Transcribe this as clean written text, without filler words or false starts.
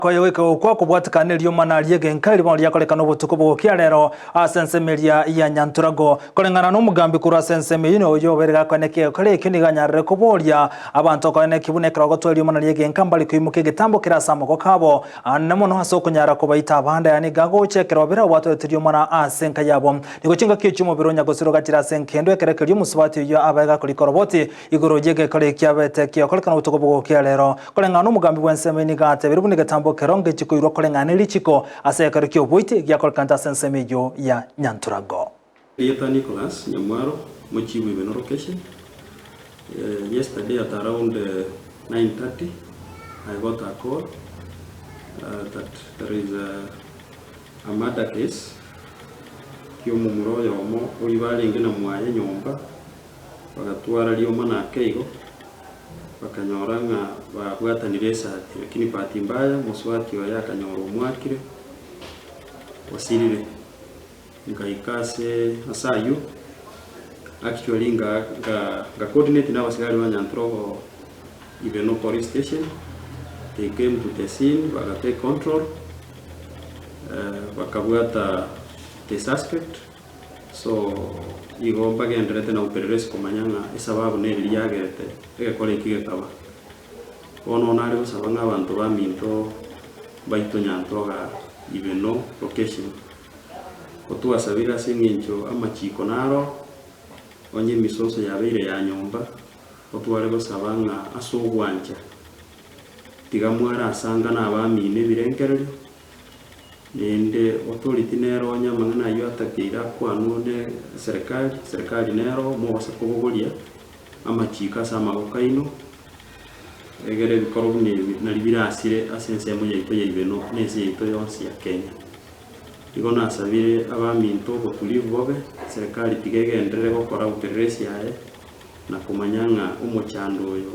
Koyo wika kwa kubwatikanĩrio manariege nkairi bya kolekano butuko bwokia rero asensemeria ya Nyanturago kolengana no mugambi kura sensemeye no yo berega kwaneke kale kiniganyarire kuboria abantu kwaneke kibunekera gotwelio manariege nkambali kwimuke gitambo kirasamo ko kabo anamo no haso kunyara kubaita abanda yani gago chekero bira watwetirio mana asenka yabo nigochinga kichumo bironya gosiro gatira senkendo ekerekerio musubati yo abega kulikoroboti igoro jege kale kyabete kyo kolekano butuko bwokia rero kolengana no mugambi wensemeni gate birubuni gitambo keronge chiko iro kolengana chiko aseka rikyo boite gya kolkanta sensemejo ya Nyanturago. Yeta Nicholas Nyamwaro Mochiwe Benorocation. Yesterday at around 9:30 I got a call that there is a murder case. Kyomo muroyo mo olibali ngena mwaye nyomba bagatwara liyo mana keigo bakanyoranga bagwataniresa lakini pati mbaya muswati wa yakanyoro mwakire wasirire ngaikase asayu actually nga coordinate na wasigari wa Nyanturago Ibeno police station. They came to the scene take control bakabwata the suspect so igo bagenderete na upelelezi kumanyanga isababu neli yagerete ekole kigekaba ono nari busabanga abantu baminto baito Nyanturago Ibeno location otuasabira singincho amachiko naro onye misoso yabeire ya nyomba otware busabanga asogwanja tigamwara asanga na abamine birengerero nende authority nero nyamangana yo atakira kwanone serikali nero mose kubugulia amachika sama okaino egere bikorobune na libirasire asense mu yaito yibeno nese yaito yonsi ya Kenya igona asabire abaminto botulivu bobe serikali tigegendere gukora uteresi yae na kumanyanga umuchando yo